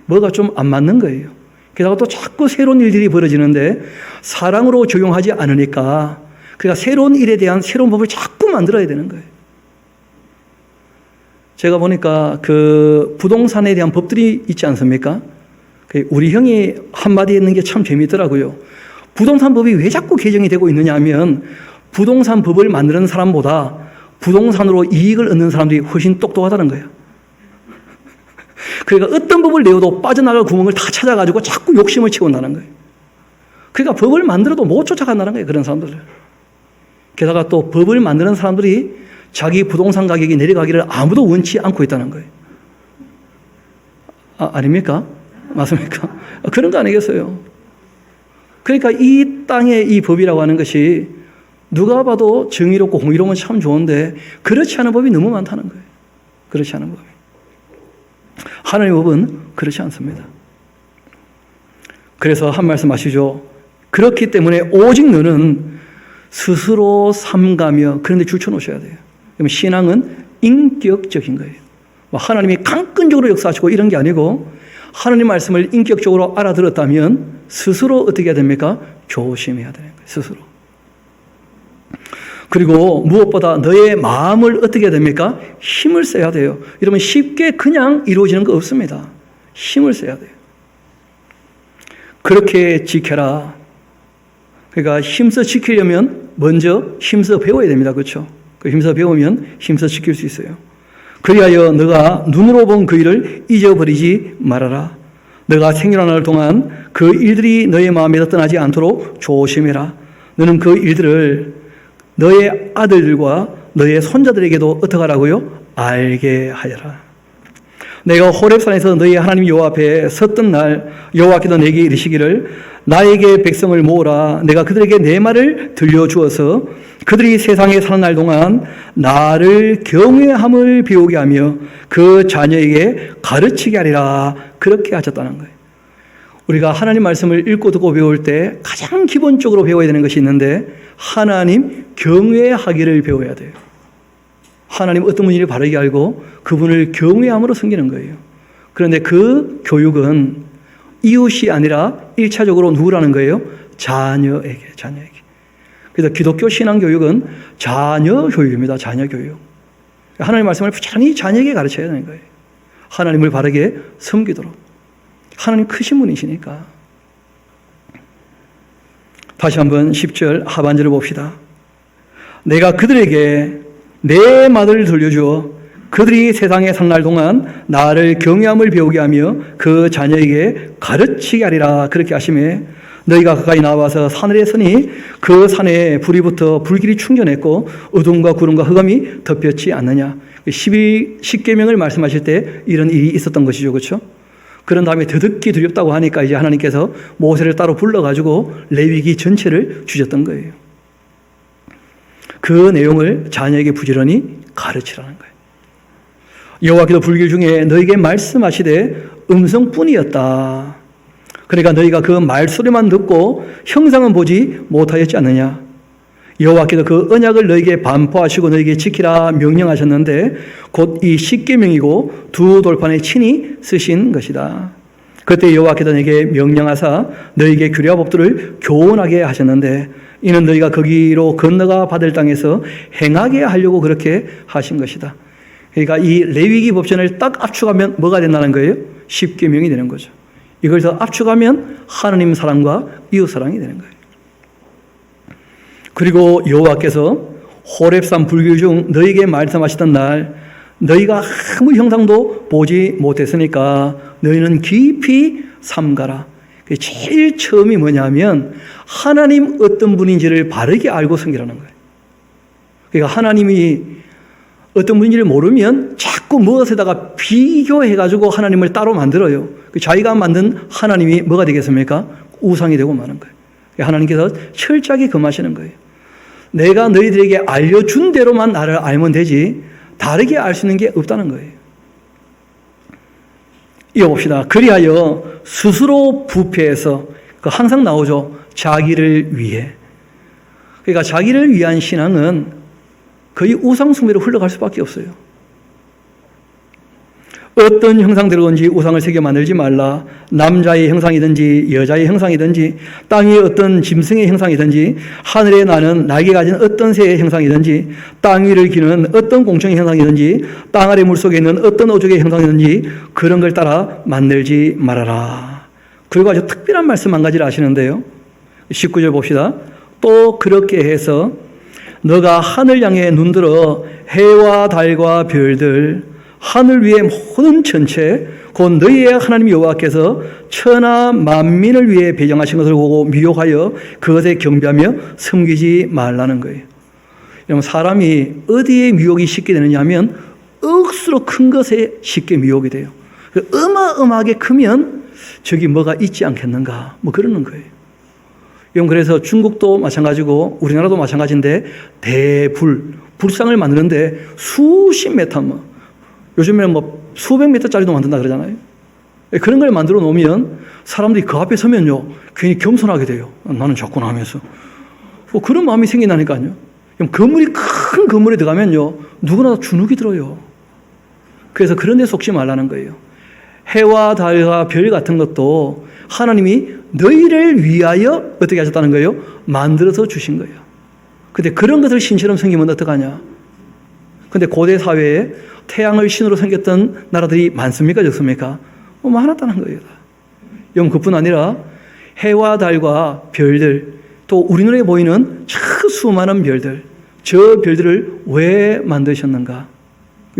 뭐가 좀 안 맞는 거예요. 게다가 또 자꾸 새로운 일들이 벌어지는데 사랑으로 적용하지 않으니까 그러니까 새로운 일에 대한 새로운 법을 자꾸 만들어야 되는 거예요. 제가 보니까 그 부동산에 대한 법들이 있지 않습니까? 우리 형이 한마디 했는 게 참 재미있더라고요. 부동산 법이 왜 자꾸 개정이 되고 있느냐 하면 부동산 법을 만드는 사람보다 부동산으로 이익을 얻는 사람들이 훨씬 똑똑하다는 거예요. 그러니까 어떤 법을 내어도 빠져나갈 구멍을 다 찾아가지고 자꾸 욕심을 채운다는 거예요. 그러니까 법을 만들어도 못 쫓아간다는 거예요. 그런 사람들을. 게다가 또 법을 만드는 사람들이 자기 부동산 가격이 내려가기를 아무도 원치 않고 있다는 거예요. 아닙니까? 맞습니까? 그런 거 아니겠어요? 그러니까 이 땅의 이 법이라고 하는 것이 누가 봐도 정의롭고 공의로운 건 참 좋은데 그렇지 않은 법이 너무 많다는 거예요. 그렇지 않은 법이. 하나님의 법은 그렇지 않습니다. 그래서 한 말씀 하시죠. 그렇기 때문에 오직 너는 스스로 삼가며 그런 데 줄쳐놓으셔야 돼요. 그러면 신앙은 인격적인 거예요. 하나님이 강권적으로 역사하시고 이런 게 아니고 하나님 말씀을 인격적으로 알아들었다면 스스로 어떻게 해야 됩니까? 조심해야 되는 거예요. 스스로. 그리고 무엇보다 너의 마음을 어떻게 해야 됩니까? 힘을 써야 돼요. 여러분 쉽게 그냥 이루어지는 거 없습니다. 힘을 써야 돼요. 그렇게 지켜라. 그러니까 힘써 지키려면 먼저 힘써 배워야 됩니다. 그렇죠? 힘써 배우면 힘써 지킬 수 있어요. 그리하여 너가 눈으로 본 그 일을 잊어버리지 말아라. 너가 생존하는 동안 그 일들이 너의 마음에서 떠나지 않도록 조심해라. 너는 그 일들을 너의 아들들과 너의 손자들에게도 어떻게 하라고요? 알게 하여라. 내가 호렙산에서 너희 하나님 여호와 앞에 섰던 날 여호와께서 내게 이르시기를 나에게 백성을 모으라. 내가 그들에게 내 말을 들려주어서 그들이 세상에 사는 날 동안 나를 경외함을 배우게 하며 그 자녀에게 가르치게 하리라. 그렇게 하셨다는 거예요. 우리가 하나님 말씀을 읽고 듣고 배울 때 가장 기본적으로 배워야 되는 것이 있는데 하나님 경외하기를 배워야 돼요. 하나님 어떤 분인지 바르게 알고 그분을 경외함으로 섬기는 거예요. 그런데 그 교육은 이웃이 아니라 1차적으로 누구라는 거예요? 자녀에게. 그래서 기독교 신앙교육은 자녀 교육입니다. 자녀 교육. 하나님 말씀을 부지런히 자녀에게 가르쳐야 되는 거예요. 하나님을 바르게 섬기도록. 하나님 크신 분이시니까. 다시 한번 10절 하반절을 봅시다. 내가 그들에게 내 말을 들려주어 그들이 세상에 산 날 동안 나를 경외함을 배우게 하며 그 자녀에게 가르치게 하리라. 그렇게 하시매 너희가 가까이 나와서 산을 서니 그 산에 불이 붙어 불길이 충전했고 어둠과 구름과 흑암이 덮였지 않느냐. 10계명을 말씀하실 때 이런 일이 있었던 것이죠. 그렇죠? 그런 다음에 더듬기 두렵다고 하니까 이제 하나님께서 모세를 따로 불러가지고 레위기 전체를 주셨던 거예요. 그 내용을 자녀에게 부지런히 가르치라는 거예요. 여호와께서 불길 중에 너에게 말씀하시되 음성뿐이었다. 그러니까 너희가 그 말소리만 듣고 형상은 보지 못하였지 않느냐. 여호와께서 그 언약을 너에게 반포하시고 너에게 지키라 명령하셨는데 곧 이 10계명이고 두 돌판에 친히 쓰신 것이다. 그때 여호와께서 너에게 명령하사 너에게 규례와 법도를 교훈하게 하셨는데 이는 너희가 거기로 건너가 받을 땅에서 행하게 하려고 그렇게 하신 것이다. 그러니까 이 레위기 법전을 딱 압축하면 뭐가 된다는 거예요? 10계명이 되는 거죠. 이걸 더 압축하면 하나님 사랑과 이웃 사랑이 되는 거예요. 그리고 여호와께서 호렙산 불길 중 너희에게 말씀하시던 날 너희가 아무 형상도 보지 못했으니까 너희는 깊이 삼가라. 제일 처음이 뭐냐면 하나님 어떤 분인지를 바르게 알고 섬기라는 거예요. 그러니까 하나님이 어떤 분인지를 모르면 자꾸 무엇에다가 비교해가지고 하나님을 따로 만들어요. 자기가 만든 하나님이 뭐가 되겠습니까? 우상이 되고 마는 거예요. 하나님께서 철저하게 금하시는 거예요. 내가 너희들에게 알려준 대로만 나를 알면 되지 다르게 알 수 있는 게 없다는 거예요. 이어봅시다. 그리하여 스스로 부패해서 항상 나오죠. 자기를 위해. 그러니까 자기를 위한 신앙은 거의 우상숭배로 흘러갈 수밖에 없어요. 어떤 형상대로든지 우상을 새겨 만들지 말라. 남자의 형상이든지 여자의 형상이든지 땅 위의 어떤 짐승의 형상이든지 하늘에 나는 날개 가진 어떤 새의 형상이든지 땅 위를 기는 어떤 공청의 형상이든지 땅 아래 물속에 있는 어떤 어족의 형상이든지 그런 걸 따라 만들지 말아라. 그리고 아주 특별한 말씀 한 가지를 하시는데요. 19절 봅시다. 또 그렇게 해서 너가 하늘 향해 눈들어 해와 달과 별들 하늘 위의 모든 전체 곧 너희의 하나님 여호와께서 천하 만민을 위해 배정하신 것을 보고 미혹하여 그것에 경배하며 섬기지 말라는 거예요. 여러분 사람이 어디에 미혹이 쉽게 되느냐 하면 억수로 큰 것에 쉽게 미혹이 돼요. 어마어마하게 크면 저기 뭐가 있지 않겠는가 뭐 그러는 거예요. 그래서 중국도 마찬가지고 우리나라도 마찬가지인데 불상을 만드는데 수십 메터, 요즘에는 수백 미터짜리도 만든다 그러잖아요. 그런 걸 만들어 놓으면 사람들이 그 앞에 서면요, 괜히 겸손하게 돼요. 나는 작구나 하면서. 그런 마음이 생긴다니까요. 큰 건물에 들어가면요, 누구나 다 주눅이 들어요. 그래서 그런 데 속지 말라는 거예요. 해와 달과 별 같은 것도 하나님이 너희를 위하여 어떻게 하셨다는 거예요? 만들어서 주신 거예요. 근데 그런 것을 신처럼 섬기면 어떡하냐? 근데 고대 사회에 태양을 신으로 섬겼던 나라들이 많습니까? 적습니까? 많았다는 거예요. 그뿐 아니라 해와 달과 별들, 또 우리 눈에 보이는 수많은 별들, 저 별들을 왜 만드셨는가?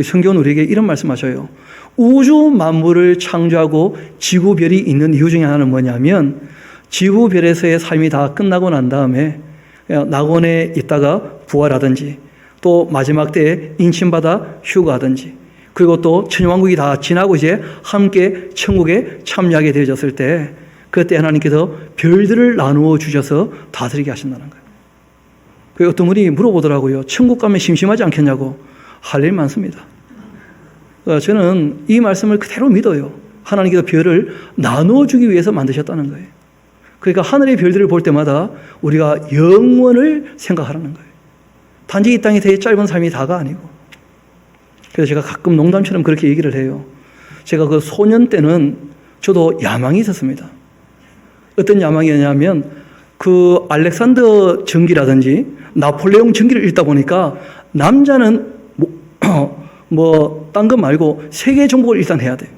성경은 우리에게 이런 말씀하셔요. 우주 만물을 창조하고 지구별이 있는 이유 중에 하나는 뭐냐면, 지구별에서의 삶이 다 끝나고 난 다음에 낙원에 있다가 부활하든지, 또 마지막 때에 인침받아 휴가하든지, 그리고 또 천년왕국이 다 지나고 이제 함께 천국에 참여하게 되어졌을 때, 그때 하나님께서 별들을 나누어 주셔서 다스리게 하신다는 거예요. 어떤 분이 물어보더라고요. 천국 가면 심심하지 않겠냐고. 할 일 많습니다. 저는 이 말씀을 그대로 믿어요. 하나님께서 별을 나누어 주기 위해서 만드셨다는 거예요. 그러니까 하늘의 별들을 볼 때마다 우리가 영원을 생각하라는 거예요. 단지 이 땅의 짧은 삶이 다가 아니고. 그래서 제가 가끔 농담처럼 그렇게 얘기를 해요. 제가 그 소년 때는 저도 야망이 있었습니다. 어떤 야망이었냐면, 그 알렉산더 전기라든지 나폴레옹 전기를 읽다 보니까 남자는 딴 거 말고 세계 정복을 일단 해야 돼.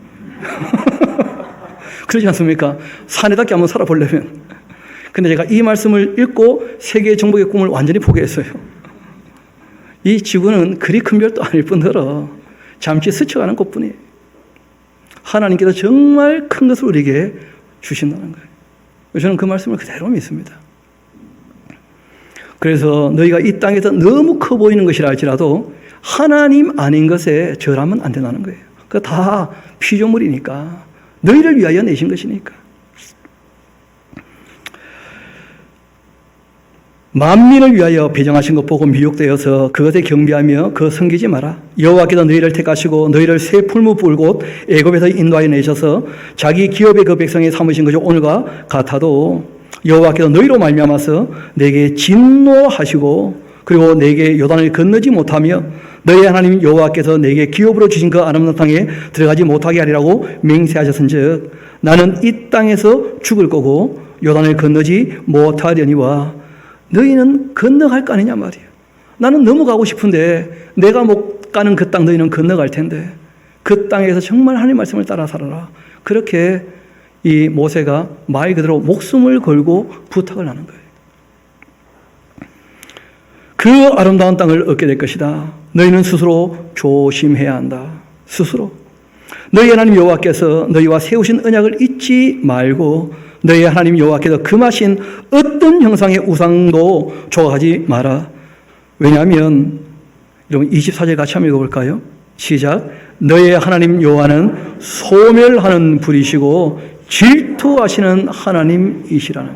그러지 않습니까? 사내답게 한번 살아보려면. 근데 제가 이 말씀을 읽고 세계 정복의 꿈을 완전히 포기했어요. 이 지구는 그리 큰 별도 아닐 뿐더러 잠시 스쳐가는 것뿐이에요. 하나님께서 정말 큰 것을 우리에게 주신다는 거예요. 저는 그 말씀을 그대로 믿습니다. 그래서 너희가 이 땅에서 너무 커 보이는 것이라 할지라도 하나님 아닌 것에 절하면 안 된다는 거예요. 그거 다 피조물이니까, 너희를 위하여 내신 것이니까. 만민을 위하여 배정하신 것 보고 미혹되어서 그것에 경배하며 그것 섬기지 마라. 여호와께서 너희를 택하시고 너희를 새 풀무 뿔 곳 애굽에서 인도하여 내셔서 자기 기업의 그 백성에 삼으신 것이 오늘과 같아도 여호와께서 너희로 말미암아서 내게 진노하시고 그리고 내게 요단을 건너지 못하며 너희 하나님 여호와께서 내게 기업으로 주신 그 아름다운 땅에 들어가지 못하게 하리라고 맹세하셨은즉 나는 이 땅에서 죽을 거고 요단을 건너지 못하려니와 너희는 건너갈 거 아니냐 말이에요. 나는 넘어가고 싶은데 내가 못 가는 그 땅 너희는 건너갈 텐데 그 땅에서 정말 하나님 말씀을 따라 살아라. 그렇게 이 모세가 말 그대로 목숨을 걸고 부탁을 하는 거예요. 그 아름다운 땅을 얻게 될 것이다. 너희는 스스로 조심해야 한다. 스스로. 너희 하나님 여호와께서 너희와 세우신 언약을 잊지 말고 너희 하나님 여호와께서 금하신 어떤 형상의 우상도 조각하지 마라. 왜냐하면 여러분 24절 같이 한번 읽어볼까요? 시작. 너희 하나님 여호와는 소멸하는 불이시고 질투하시는 하나님이시라는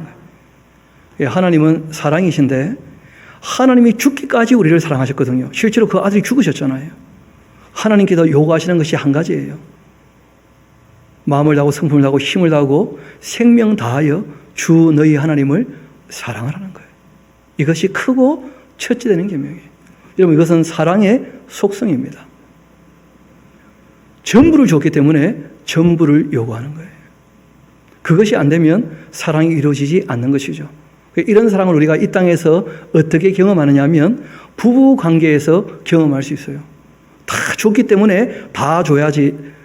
거예요. 하나님은 사랑이신데 하나님이 죽기까지 우리를 사랑하셨거든요. 실제로 그 아들이 죽으셨잖아요. 하나님께서 요구하시는 것이 한 가지예요. 마음을 다하고 성품을 다하고 힘을 다하고 생명 다하여 주 너희 하나님을 사랑하라는 거예요. 이것이 크고 첫째 되는 계명이에요. 여러분 이것은 사랑의 속성입니다. 전부를 줬기 때문에 전부를 요구하는 거예요. 그것이 안 되면 사랑이 이루어지지 않는 것이죠. 이런 사랑을 우리가 이 땅에서 어떻게 경험하느냐 하면 부부 관계에서 경험할 수 있어요. 다 줬기 때문에 다 줘야지.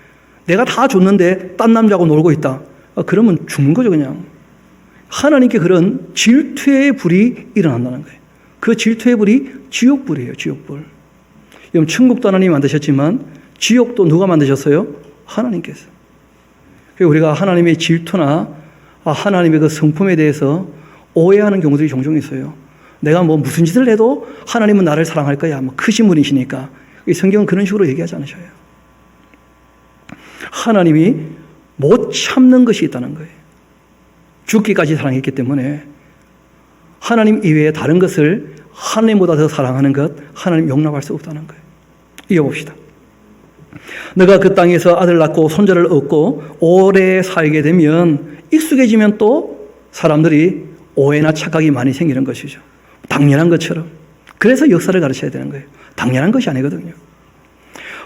내가 다 줬는데 딴 남자하고 놀고 있다. 그러면 죽는 거죠 그냥. 하나님께 그런 질투의 불이 일어난다는 거예요. 그 질투의 불이 지옥불이에요. 지옥불. 여러분 천국도 하나님이 만드셨지만 지옥도 누가 만드셨어요? 하나님께서. 우리가 하나님의 질투나 하나님의 그 성품에 대해서 오해하는 경우들이 종종 있어요. 내가 무슨 짓을 해도 하나님은 나를 사랑할 거야. 크신 분이시니까. 성경은 그런 식으로 얘기하지 않으셔요. 하나님이 못 참는 것이 있다는 거예요. 죽기까지 사랑했기 때문에 하나님 이외에 다른 것을 하나님보다 더 사랑하는 것, 하나님 용납할 수 없다는 거예요. 이어봅시다. 너가 그 땅에서 아들 낳고 손자를 얻고 오래 살게 되면 익숙해지면 또 사람들이 오해나 착각이 많이 생기는 것이죠. 당연한 것처럼. 그래서 역사를 가르쳐야 되는 거예요. 당연한 것이 아니거든요.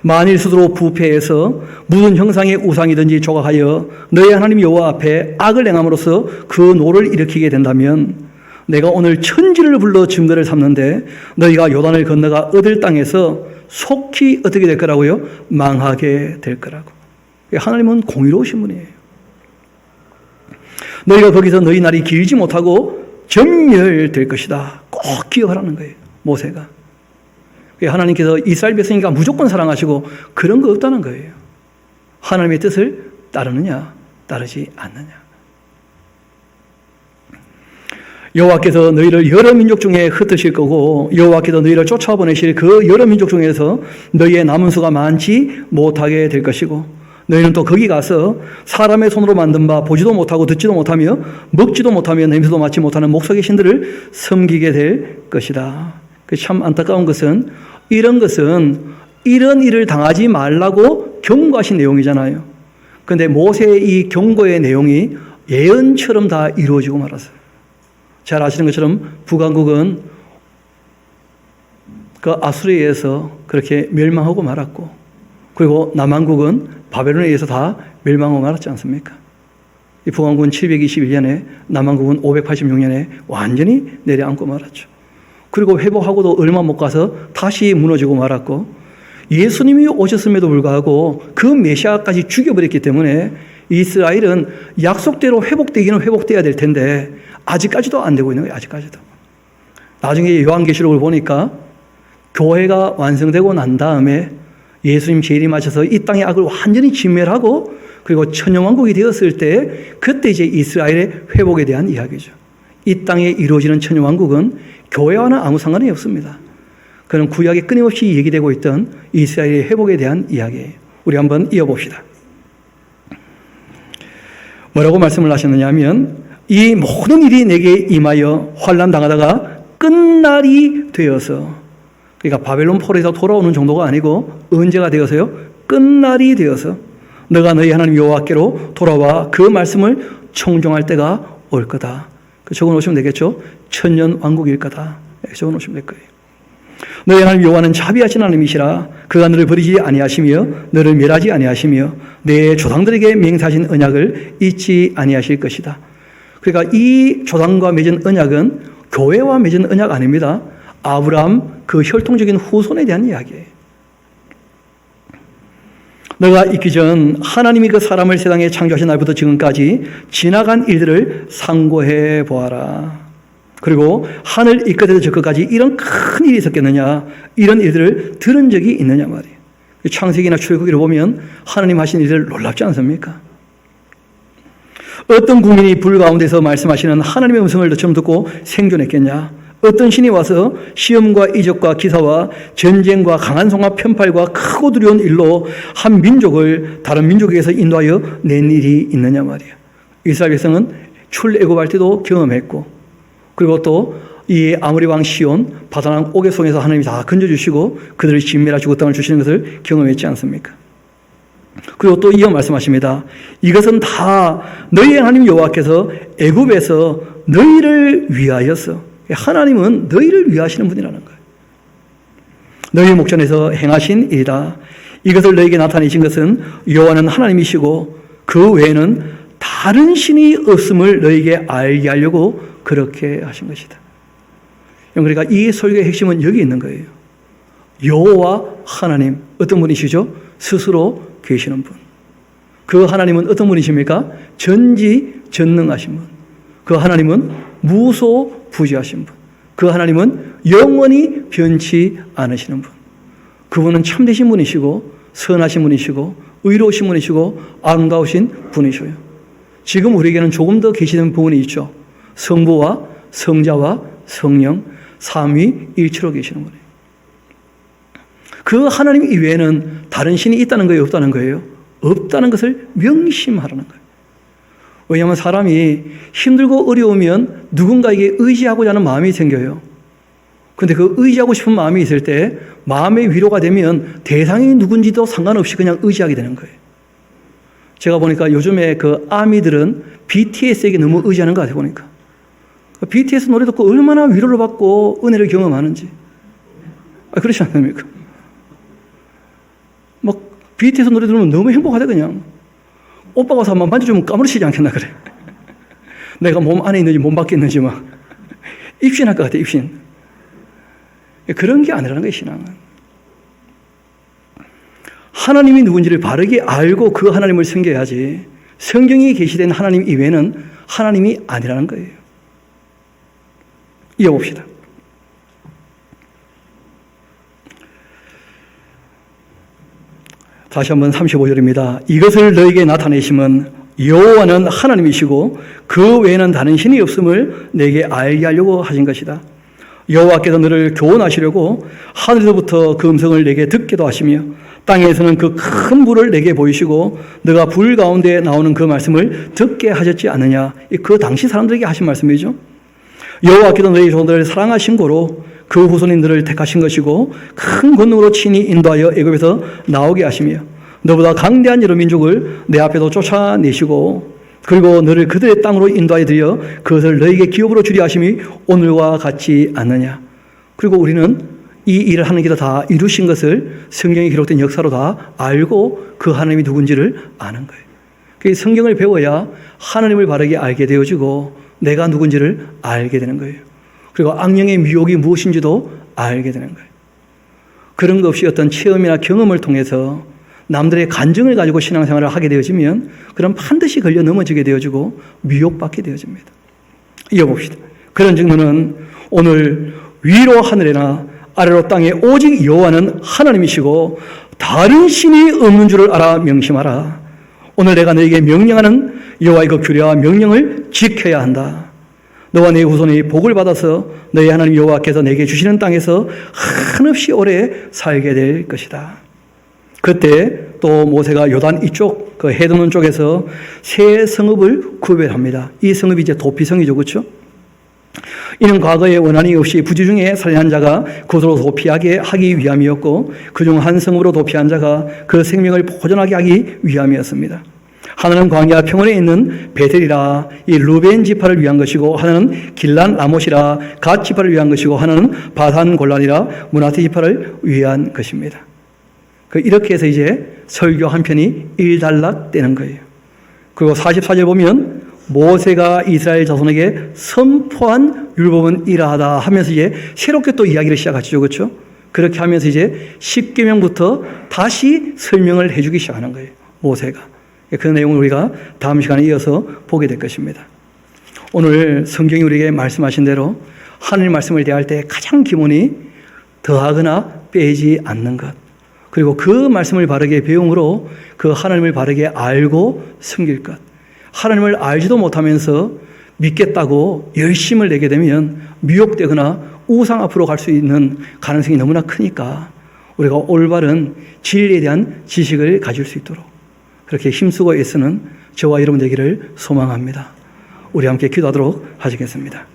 만일 스스로 부패해서 무슨 형상의 우상이든지 조각하여 너희 하나님 여호와 앞에 악을 행함으로써 그 노를 일으키게 된다면 내가 오늘 천지를 불러 증거를 삼는데 너희가 요단을 건너가 얻을 땅에서 속히 어떻게 될 거라고요? 망하게 될 거라고. 하나님은 공의로우신 분이에요. 너희가 거기서 너희 날이 길지 못하고 전멸될 것이다. 꼭 기억하라는 거예요. 모세가. 하나님께서 이스라엘 백성이니까 무조건 사랑하시고 그런 거 없다는 거예요. 하나님의 뜻을 따르느냐 따르지 않느냐. 여호와께서 너희를 여러 민족 중에 흩으실 거고 여호와께서 너희를 쫓아보내실 그 여러 민족 중에서 너희의 남은 수가 많지 못하게 될 것이고 너희는 또 거기 가서 사람의 손으로 만든 바 보지도 못하고 듣지도 못하며 먹지도 못하며 냄새도 맡지 못하는 목석의 신들을 섬기게 될 것이다. 참 안타까운 것은 이런 이런 일을 당하지 말라고 경고하신 내용이잖아요. 그런데 모세의 이 경고의 내용이 예언처럼 다 이루어지고 말았어요. 잘 아시는 것처럼 북왕국은 그 아수르에서 그렇게 멸망하고 말았고 그리고 남왕국은 바벨론에 의해서 다 멸망하고 말았지 않습니까? 이 북왕국은 721년에 남왕국은 586년에 완전히 내려앉고 말았죠. 그리고 회복하고도 얼마 못 가서 다시 무너지고 말았고 예수님이 오셨음에도 불구하고 그 메시아까지 죽여버렸기 때문에 이스라엘은 약속대로 회복되기는 회복돼야 될 텐데 아직까지도 안 되고 있는 거예요. 아직까지도. 나중에 요한계시록을 보니까 교회가 완성되고 난 다음에 예수님 재림하셔서 이 땅의 악을 완전히 진멸하고 그리고 천년왕국이 되었을 때 그때 이제 이스라엘의 회복에 대한 이야기죠. 이 땅에 이루어지는 천년왕국은 교회와는 아무 상관이 없습니다. 그는 구약에 끊임없이 얘기되고 있던 이스라엘의 회복에 대한 이야기예요. 우리 한번 이어봅시다. 뭐라고 말씀을 하셨느냐 하면 이 모든 일이 내게 임하여 환난 당하다가 끝날이 되어서 그러니까 바벨론 포로에서 돌아오는 정도가 아니고 언제가 되어서요? 끝날이 되어서 너가 너희 하나님 여호와께로 돌아와 그 말씀을 청종할 때가 올 거다. 적어놓으시면 되겠죠? 천년 왕국일 거다. 적어놓으시면 될 거예요. 너희 하나님 여호와는 자비하신 하나님이시라. 그가 너를 버리지 아니하시며 너를 멸하지 아니하시며 내 조상들에게 맹세하신 언약을 잊지 아니하실 것이다. 그러니까 이 조상과 맺은 언약은 교회와 맺은 언약 아닙니다. 아브라함 그 혈통적인 후손에 대한 이야기예요. 너가 있기 전 하나님이 그 사람을 세상에 창조하신 날부터 지금까지 지나간 일들을 상고해 보아라. 그리고 하늘 이 끝에서 저 끝까지 이런 큰 일이 있었겠느냐, 이런 일들을 들은 적이 있느냐 말이에요. 창세기나 출애굽기를 보면 하나님 하신 일들 놀랍지 않습니까? 어떤 국민이 불 가운데서 말씀하시는 하나님의 음성을 너처럼 듣고 생존했겠냐? 어떤 신이 와서 시험과 이적과 기사와 전쟁과 강한 송과 편팔과 크고 두려운 일로 한 민족을 다른 민족에게서 인도하여 낸 일이 있느냐 말이야. 이스라엘 백성은 출애굽할 때도 경험했고, 그리고 또 이 아모리 왕 시온 바다랑 옥외송에서 하나님이 다 건져주시고 그들을 진멸하시고 그 땅을 주시는 것을 경험했지 않습니까? 그리고 또 이어 말씀하십니다. 이것은 다 너희의 하나님 여호와께서 애굽에서 너희를 위하여서, 하나님은 너희를 위하시는 분이라는 거예요. 너희의 목전에서 행하신 일이다. 이것을 너희에게 나타내신 것은 여호와는 하나님이시고 그 외에는 다른 신이 없음을 너희에게 알게 하려고 그렇게 하신 것이다. 그러니까 이 설교의 핵심은 여기 있는 거예요. 여호와 하나님, 어떤 분이시죠? 스스로 계시는 분. 그 하나님은 어떤 분이십니까? 전지전능하신 분. 그 하나님은 무소부지하신 분. 그 하나님은 영원히 변치 않으시는 분. 그분은 참되신 분이시고 선하신 분이시고 의로우신 분이시고 아름다우신 분이셔요. 지금 우리에게는 조금 더 계시는 부분이 있죠. 성부와 성자와 성령 삼위일체로 계시는 분이에요. 그 하나님 이외에는 다른 신이 있다는 거예요? 없다는 거예요? 없다는 것을 명심하라는 거예요. 왜냐하면 사람이 힘들고 어려우면 누군가에게 의지하고자 하는 마음이 생겨요. 그런데 그 의지하고 싶은 마음이 있을 때 마음의 위로가 되면 대상이 누군지도 상관없이 그냥 의지하게 되는 거예요. 제가 보니까 요즘에 그 아미들은 BTS에게 너무 의지하는 것 같아요, 보니까. BTS 노래 듣고 얼마나 위로를 받고 은혜를 경험하는지. 그렇지 않습니까? 막 BTS 노래 들으면 너무 행복하다, 그냥. 오빠가 와서 한번 만져주면 까무러치지 않겠나, 그래. 내가 몸 안에 있는지 몸 밖에 있는지 막. 입신할 것 같아, 입신. 그런 게 아니라는 거예요, 신앙은. 하나님이 누군지를 바르게 알고 그 하나님을 섬겨야지 성경에 계시된 하나님 이외에는 하나님이 아니라는 거예요. 이어봅시다. 다시 한번 35절입니다. 이것을 너에게 나타내심은 여호와는 하나님이시고 그 외에는 다른 신이 없음을 내게 알게 하려고 하신 것이다. 여호와께서 너를 교훈하시려고 하늘에서부터 그 음성을 내게 듣게도 하시며 땅에서는 그 큰 불을 내게 보이시고 너가 불 가운데 나오는 그 말씀을 듣게 하셨지 않느냐. 그 당시 사람들에게 하신 말씀이죠. 여호와께서 너희 조상들을 사랑하신 고로 그 후손인 너를 택하신 것이고 큰 권능으로 친히 인도하여 애굽에서 나오게 하시며 너보다 강대한 여러 민족을 내 앞에도 쫓아내시고 그리고 너를 그들의 땅으로 인도하여 드려 그것을 너에게 기업으로 주리 하심이 오늘과 같지 않느냐. 그리고 우리는 이 일을 하는 길을 다 이루신 것을 성경에 기록된 역사로 다 알고 그 하나님이 누군지를 아는 거예요. 그 성경을 배워야 하나님을 바르게 알게 되어지고 내가 누군지를 알게 되는 거예요. 그리고 악령의 미혹이 무엇인지도 알게 되는 거예요. 그런 것 없이 어떤 체험이나 경험을 통해서 남들의 간증을 가지고 신앙생활을 하게 되어지면 그럼 반드시 걸려 넘어지게 되어지고 미혹받게 되어집니다. 이어봅시다. 그런 증거는 오늘 위로 하늘에나 아래로 땅에 오직 여호와는 하나님이시고 다른 신이 없는 줄을 알아 명심하라. 오늘 내가 너에게 명령하는 여호와의 그 규례와 명령을 지켜야 한다. 너와 네 후손이 복을 받아서 너희 하나님 여호와께서 내게 주시는 땅에서 한없이 오래 살게 될 것이다. 그때 또 모세가 요단 이쪽 그 해돋는 쪽에서 세 성읍을 구별합니다. 이 성읍이 이제 도피성이죠, 그렇죠? 이는 과거에 원한이 없이 부지 중에 살인한 자가 그것으로 도피하게 하기 위함이었고 그중 한 성읍으로 도피한 자가 그 생명을 보존하게 하기 위함이었습니다. 하나는 광야 평원에 있는 베델이라 이 루벤 지파를 위한 것이고 하나는 길란 라못이라 갓 지파를 위한 것이고 하나는 바산 골란이라 므낫세 지파를 위한 것입니다. 이렇게 해서 이제 설교 한 편이 일단락되는 거예요. 그리고 44절 보면 모세가 이스라엘 자손에게 선포한 율법은 이러하다 하면서 이제 새롭게 또 이야기를 시작하죠, 그렇죠? 그렇게 하면서 이제 10계명부터 다시 설명을 해주기 시작하는 거예요, 모세가. 그 내용을 우리가 다음 시간에 이어서 보게 될 것입니다. 오늘 성경이 우리에게 말씀하신 대로 하나님 말씀을 대할 때 가장 기본이 더하거나 빼지 않는 것. 그리고 그 말씀을 바르게 배움으로 그 하나님을 바르게 알고 섬길 것. 하나님을 알지도 못하면서 믿겠다고 열심을 내게 되면 미혹되거나 우상 앞으로 갈 수 있는 가능성이 너무나 크니까 우리가 올바른 진리에 대한 지식을 가질 수 있도록 그렇게 힘쓰고 애쓰는 저와 여러분 되기를 소망합니다. 우리 함께 기도하도록 하시겠습니다.